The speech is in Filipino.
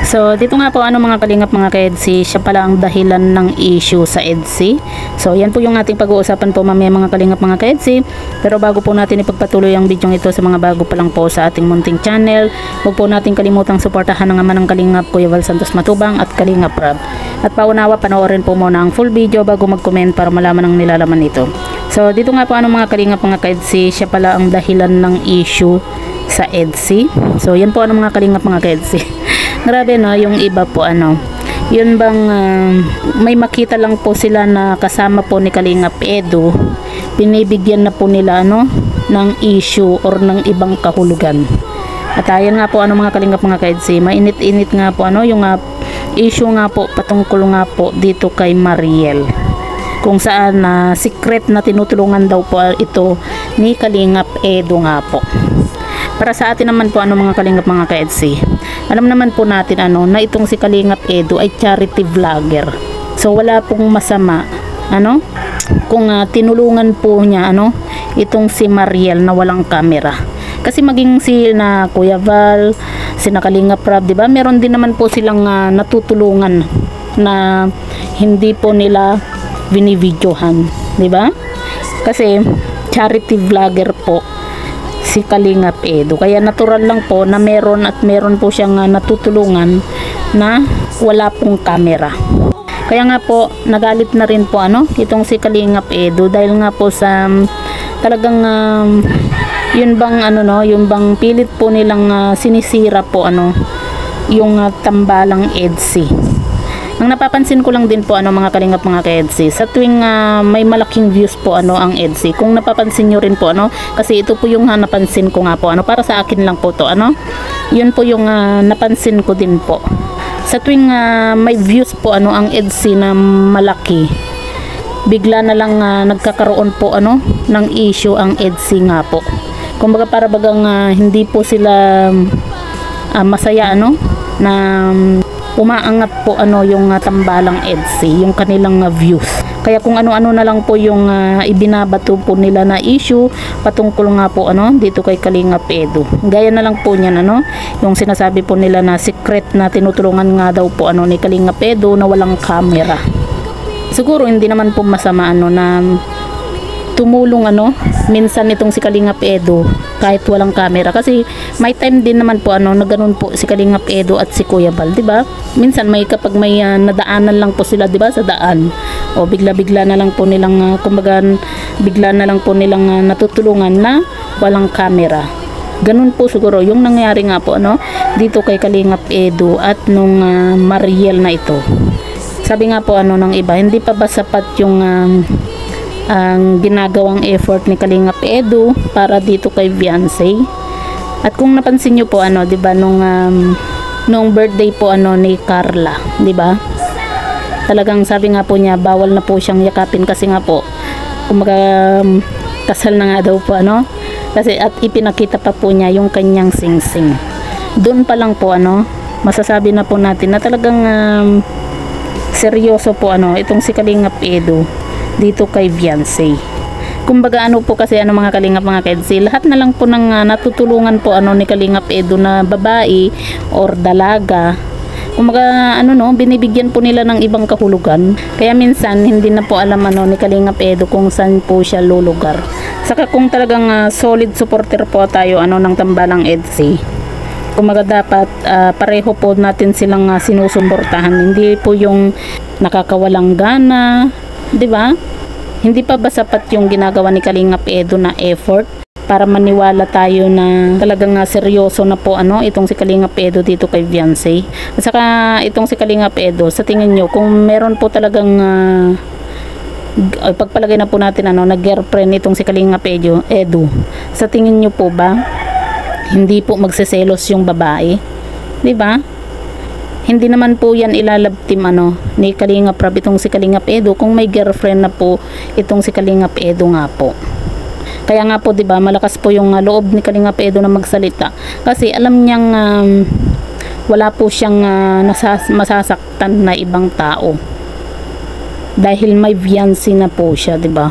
So dito nga po mga kalingap mga ka-EDSI, siya pala ang dahilan ng issue sa EDSI. So yan po yung ating pag-uusapan po mamaya mga kalingap mga ka-EDSI. Pero bago po natin ipagpatuloy ang video ito sa mga bago pa lang po sa ating munting channel, huwag po natin kalimutang suportahan ng ama ng kalingap Kuya Val Santos Matubang at Kalingap Rab. At paunawa, panoorin po muna ang full video bago mag-comment para malaman ang nilalaman nito. So dito nga po mga kalingap mga ka-EDSI, siya pala ang dahilan ng issue sa EDSI. So yan po mga kalingap mga ka-EDSI. Grabe no, yung iba po yun bang may makita lang po sila na kasama po ni Kalingap Edu, binibigyan na po nila ng issue or ng ibang kahulugan. At ayan nga po mga Kalingap mga ka-EDSI, mainit-init nga po yung issue nga po patungkol nga po dito kay Mariel, kung saan secret na tinutulungan daw po ito ni Kalingap Edu nga po. Para sa atin naman po mga Kalingap mga ka-EDSI, alam naman po natin na itong si Kalingap Edu ay charity vlogger. So wala pong masama kung tinulungan po niya itong si Mariel na walang camera. Kasi maging si na Kuya Val, si na Kalingap Rab, di ba? Meron din naman po silang natutulungan na hindi po nila binibidyohan, di ba? Kasi charity vlogger po si Kalingap Edu, kaya natural lang po na meron po siyang natutulungan na wala pong camera. Kaya nga po nagalit na rin po itong si Kalingap Edu dahil nga po sa talagang yun bang yung bang pilit po nilang sinisira po yung tambalang EDSI. Ang napapansin ko lang din po mga Kalingap mga ka-EDSI, sa tuwing may malaking views po ang EDSI, kung napapansin nyo rin po kasi ito po yung napansin ko nga po para sa akin lang po to yun po yung napansin ko din po. Sa tuwing may views po ang EDSI na malaki, bigla na lang nagkakaroon po ng issue ang EDSI nga po. Kumbaga para bagang hindi po sila masaya na umaangat po yung tambalang EDSI, yung kanilang views. Kaya kung ano-ano na lang po yung ibinabato po nila na issue patungkol nga po dito kay Kalingap Edu. Gaya na lang po niyan yung sinasabi po nila na secret na tinutulungan nga daw po ni Kalingap Edu na walang camera. Siguro hindi naman po masama na tumulong minsan itong si Kalingap Edu kahit walang camera, kasi may time din naman po na ganun po si Kalingap Edu at si Kuya Val, di ba? Minsan kapag may nadaanan lang po sila, di ba, sa daan, o bigla-bigla na lang po nilang kumbaga bigla na lang po nilang natutulungan na walang camera. Ganun po siguro yung nangyari nga po dito kay Kalingap Edu at nung Mariel na ito. Sabi nga po ng iba, hindi pa ba sapat yung ang ginagawang effort ni Kalingap Edu para dito kay Beyonce? At kung napansin niyo po di ba nung birthday po ni Carla, di ba? Talagang sabi nga po niya bawal na po siyang yakapin kasi nga po kumaga kasal na nga daw po kasi at ipinakita pa po niya yung kanyang sing-sing. Doon pa lang po masasabi na po natin na talagang seryoso po itong si Kalingap Edu dito kay Beyonce. Kumbaga po kasi mga Kalingap mga ka-EDSI, lahat na lang po ng natutulungan po ni Kalingap Edu na babae or dalaga, kumbaga binibigyan po nila ng ibang kahulugan. Kaya minsan hindi na po alam ni Kalingap Edu kung saan po siya lulugar. Saka kung talagang solid supporter po tayo ng tambalang EDSI, kumbaga dapat pareho po natin silang sinusuportahan, hindi po yung nakakawalang gana, di ba? Hindi pa ba sapat yung ginagawa ni Kalingap Edu na effort para maniwala tayo na talagang seryoso na po itong si Kalingap Edu dito kay Beyonce? At saka itong si Kalingap Edu, sa tingin nyo, kung meron po talagang pagpalagay na po natin nag-girlfriend itong si Kalingap Edu, sa tingin nyo po ba hindi po magseselos yung babae? Di ba? Hindi naman po yan ilalabtim ni Kalingap Rab itong si Kalingap Edu kung may girlfriend na po itong si Kalingap Edu nga po. Kaya nga po, di ba, malakas po yung loob ni Kalingap Edu na magsalita kasi alam niyang wala po siyang masasaktan na ibang tao dahil may Beyonce na po siya, di ba?